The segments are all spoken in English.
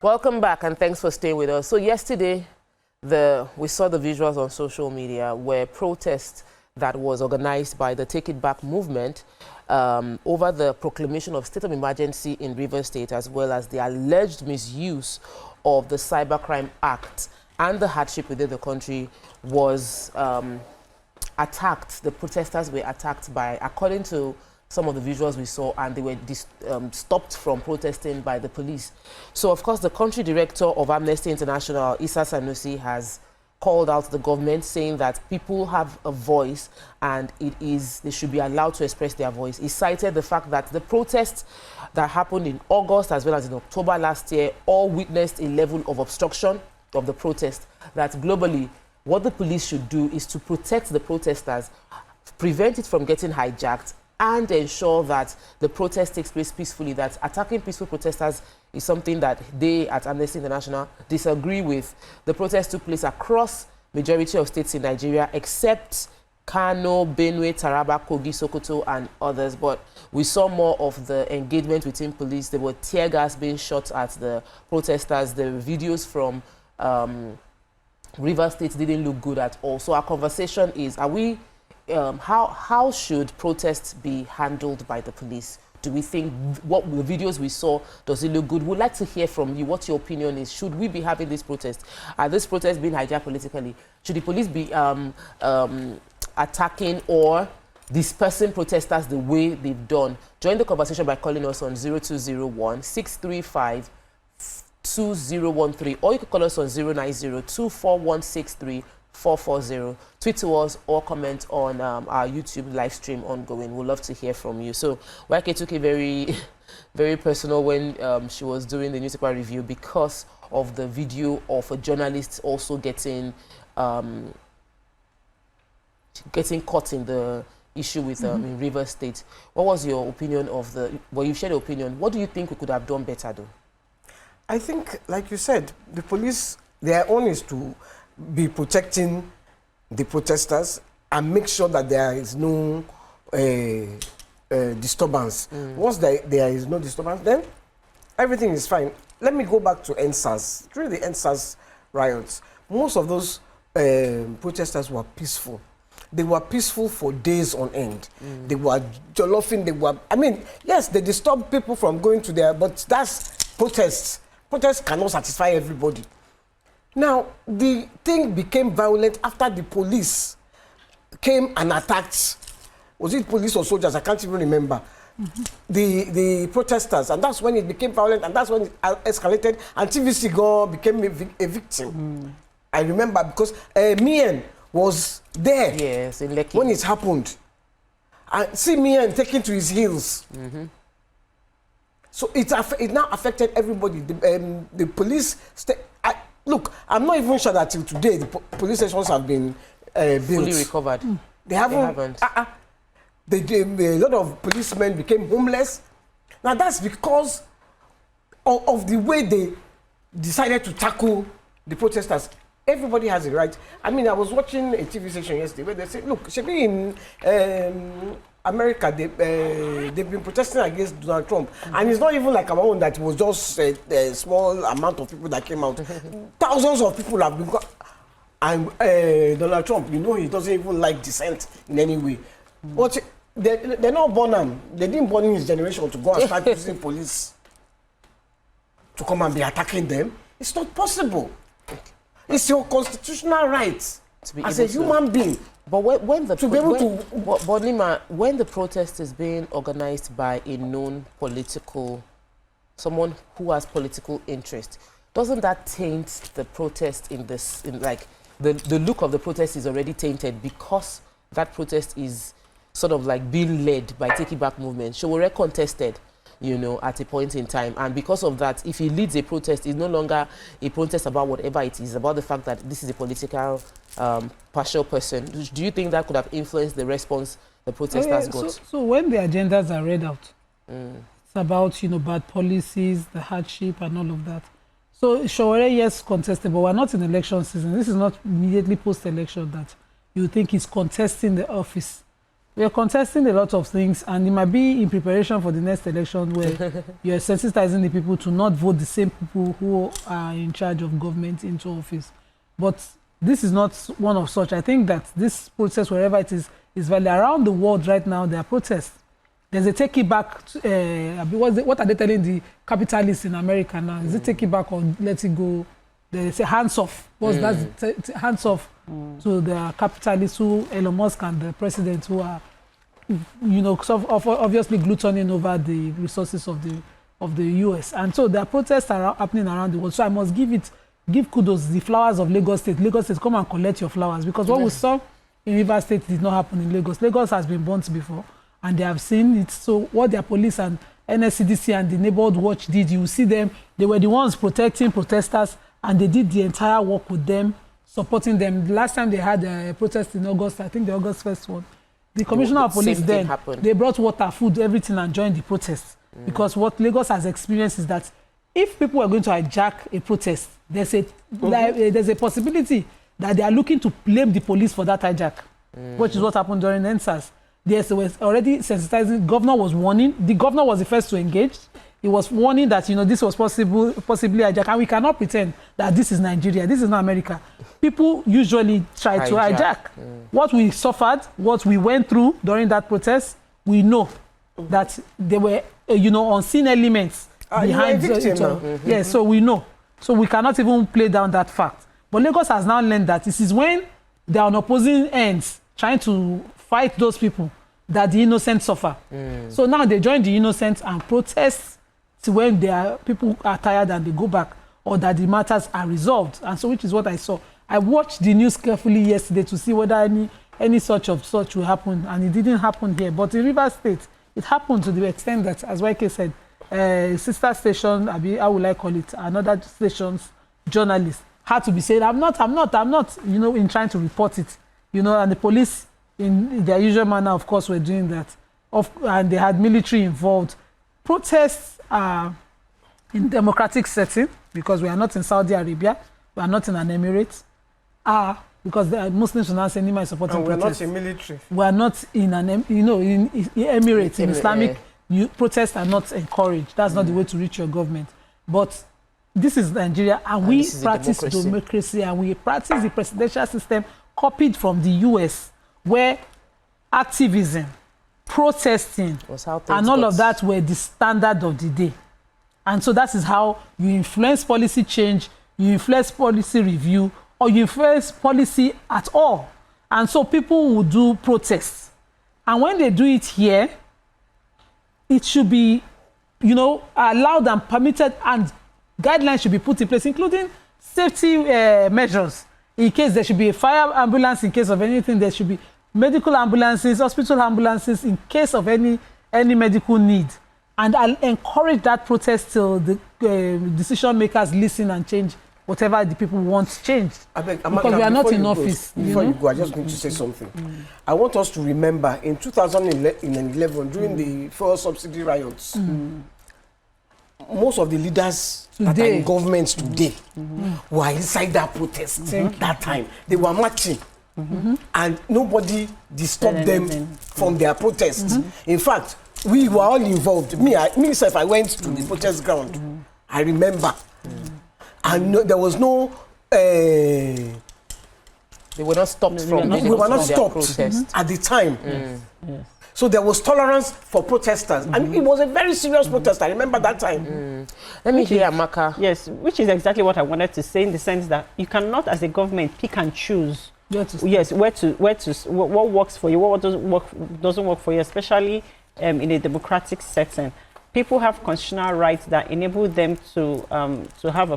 Welcome back and thanks for staying with us. So yesterday, we saw the visuals on social media where protest that was organized by the Take It Back movement over the proclamation of state of emergency in Rivers State, as well as the alleged misuse of the Cybercrime Act and the hardship within the country was attacked. The protesters were attacked by, according to some of the visuals we saw, and they were stopped from protesting by the police. So, of course, the country director of Amnesty International, Issa Sanusi, has called out the government, saying that people have a voice and they should be allowed to express their voice. He cited the fact that the protests that happened in August as well as in October last year all witnessed a level of obstruction of the protest, that globally what the police should do is to protect the protesters, prevent it from getting hijacked, and ensure that the protest takes place peacefully. That attacking peaceful protesters is something that they at Amnesty International disagree with. The protest took place across majority of states in Nigeria, except Kano, Benue, Taraba, Kogi, Sokoto, and others. But we saw more of the engagement within police. There were tear gas being shot at the protesters. The videos from Rivers State didn't look good at all. So our conversation is, how should protests be handled by the police? Do we think what the videos we saw, does it look good? We'd like to hear from you what your opinion is. Should we be having this protest? Are this protest being hijacked politically? Should the police be attacking or dispersing protesters the way they've done? Join the conversation by calling us on 0201 635 2013, or you can call us on 090 440. Tweet to us or comment on our YouTube live stream ongoing. We'd love to hear from you. So YK took it very, very personal when she was doing the newspaper review because of the video of a journalist also getting caught in the issue with in Rivers State. What was your opinion of well, you shared your opinion. What do you think we could have done better though? I think, like you said, the police, their own is to be protecting the protesters and make sure that there is no disturbance. Once there is no disturbance, then everything is fine. Let me go back to NSAS. During the NSAS riots, most of those protesters were peaceful. They were peaceful for days on end. They were jollofing, yes, they disturbed people from going to there, but that's protests. Protests cannot satisfy everybody. Now, the thing became violent after the police came and attacked. Was it police or soldiers? I can't even remember. The protesters, and that's when it became violent, and that's when it escalated, and TVC became a victim. I remember because Mien was there in Lekki when it happened. And see Mien taken to his heels. So it now affected everybody. The police... Look, I'm not even sure that till today the police stations have been built. Fully recovered. They haven't. A lot of policemen became homeless. Now that's because of the way they decided to tackle the protesters. Everybody has a right. I mean, I was watching a TV station yesterday where they said, look, should be in America, they've been protesting against Donald Trump. And it's not even like our own that it was just a small amount of people that came out. Thousands of people have been... And Donald Trump, he doesn't even like dissent in any way. But they're not born him. They didn't born in his generation to go and start using police to come and be attacking them. It's not possible. It's your constitutional right to be as a human being. But when the protest is being organized by a known someone who has political interest, doesn't that taint the protest the look of the protest is already tainted because that protest is sort of like being led by Take It Back movement. Showore contested, at a point in time. And because of that, if he leads a protest, it's no longer a protest about whatever it is, about the fact that this is a political partial person. Do you think that could have influenced the response the protesters got? So when the agendas are read out, it's about, bad policies, the hardship and all of that. So Showore, yes, contested, but we're not in election season. This is not immediately post-election that you think he's contesting the office. We are contesting a lot of things, and it might be in preparation for the next election where you're sensitizing the people to not vote the same people who are in charge of government into office. But this is not one of such. I think that this process, wherever it is valid. Around the world right now, there are protests. There's a take it back. What are they telling the capitalists in America now? Is it take it back or let it go? They say hands off. What's that? Hands off to the capitalists who Elon Musk and the president who are, you know, obviously glutoning over the resources of the US. And so there are protests are happening around the world. So I must give kudos the flowers of Lagos State. Lagos State, come and collect your flowers, because what we saw in Rivers State did not happen in Lagos. Lagos has been burnt before, and they have seen it. So what their police and NSCDC and the neighborhood watch did, you see them, they were the ones protecting protesters, and they did the entire work with them, supporting them. The last time they had a protest in August, I think the August 1st one, the commissioner of police then, they brought water, food, everything, and joined the protest. Because what Lagos has experienced is that if people are going to hijack a protest, there's a possibility that they are looking to blame the police for that hijack, which is what happened during NSAS. There was already sensitizing. Governor was warning. The governor was the first to engage. He was warning that, you know, this was possibly hijack, and we cannot pretend that this is Nigeria. This is not America. People usually try to hijack. What we suffered, what we went through during that protest, we know that there were, you know, unseen elements behind it. Yes, so we know. So we cannot even play down that fact. But Lagos has now learned that this is when they are on opposing ends trying to fight those people that the innocent suffer. So now they join the innocent and protest when people are tired and they go back, or that the matters are resolved. And so, which is what I saw. I watched the news carefully yesterday to see whether any such will happen, and it didn't happen here. But in Rivers State, it happened to the extent that, as YK said, sister station, how will I call it, another station's journalists had to be saying, I'm not, you know, in trying to report it, you know, and the police, in their usual manner, of course, were doing that. And they had military involved. Protests are in democratic setting, because we are not in Saudi Arabia, we are not in an Emirate, because the Muslims will now say Nyma is supporting protests. And we are not in military. We are not in an, you know, in Emirates, in Islamic, protests are not encouraged. That's not the way to reach your government. But this is Nigeria, and we practice democracy, and we practice the presidential system copied from the US, where activism, protesting, and all of that were the standard of the day. And so that is how you influence policy change, you influence policy review, or you influence policy at all. And so people will do protests. And when they do it here, it should be, you know, allowed and permitted, and guidelines should be put in place, including safety measures. In case there should be a fire ambulance, in case of anything, there should be medical ambulances, hospital ambulances, in case of any medical need. And I'll encourage that protest till the decision makers listen and change whatever the people want changed. Because we are not in office. Before you go, I just going to say something. I want us to remember in 2011, during the fuel subsidy riots, most of the leaders that are in government today were inside that protest that time. They were marching. And nobody disturbed them from their protests. In fact, we were all involved. Me myself, I went to the protest ground. I remember. And there was no... they were not stopped from we were not stopped at the time. Yes. So there was tolerance for protesters. And it was a very serious protest. I remember that time. Let me hear Amaka. Yes, which is exactly what I wanted to say, in the sense that you cannot, as a government, pick and choose. Yes, what works for you, what doesn't work for you, especially in a democratic setting. People have constitutional rights that enable them to have a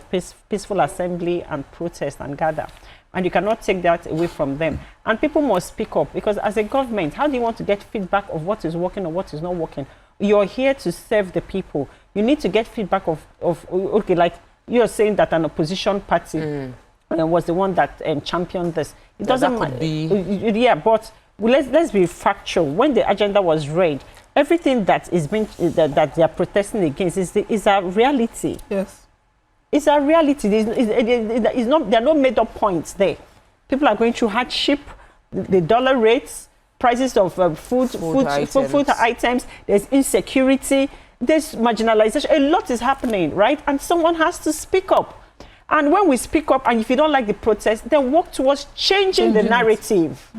peaceful assembly and protest and gather. And you cannot take that away from them. And people must speak up, because as a government, how do you want to get feedback of what is working or what is not working? You're here to serve the people. You need to get feedback of okay, like you're saying that an opposition party was the one that championed this. It doesn't matter. Yeah, but let's be factual. When the agenda was read, everything that is being that they are protesting against is a reality. Yes. It's a reality. There are no made up points there. People are going through hardship, the dollar rates, prices of food items. There's insecurity. There's marginalization. A lot is happening, right? And someone has to speak up. And when we speak up, and if you don't like the protest, then work towards changing the narrative.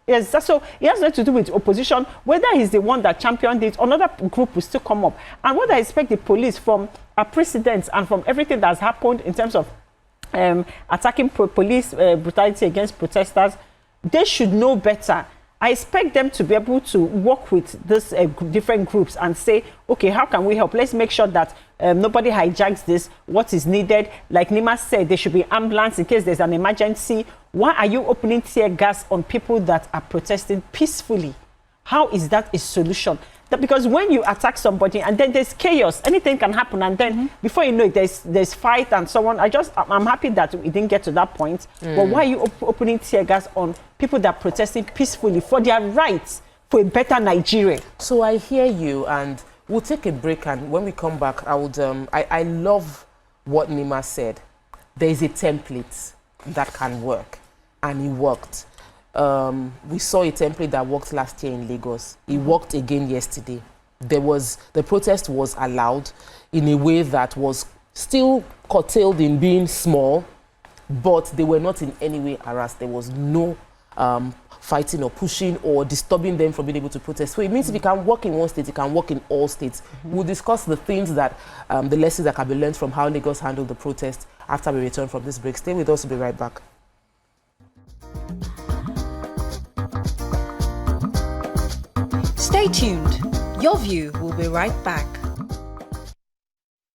Yes, so it has nothing to do with opposition. Whether he's the one that championed it, another group will still come up. And what I expect the police from our precedents and from everything that's happened in terms of attacking police brutality against protesters, they should know better. I expect them to be able to work with these different groups and say, okay, how can we help? Let's make sure that nobody hijacks this. What is needed? Like Nyma said, there should be ambulance in case there's an emergency. Why are you opening tear gas on people that are protesting peacefully? How is that a solution? Because when you attack somebody and then there's chaos, anything can happen, and then before you know it, there's fight and so on. I'm happy that we didn't get to that point. But why are you opening tear gas on people that are protesting peacefully for their rights, for a better Nigeria? So I hear you, and we'll take a break, and when we come back, I would I love what Nyma said. There is a template that can work, and it worked. We saw a template that worked last year in Lagos. It worked again yesterday. The protest was allowed in a way that was still curtailed in being small, but they were not in any way harassed. There was no fighting or pushing or disturbing them from being able to protest. So it means if you can work in one state, you can work in all states. We'll discuss the things that, the lessons that can be learned from how Lagos handled the protest after we return from this break. Stay with us, we'll be right back. Stay tuned. Your View will be right back.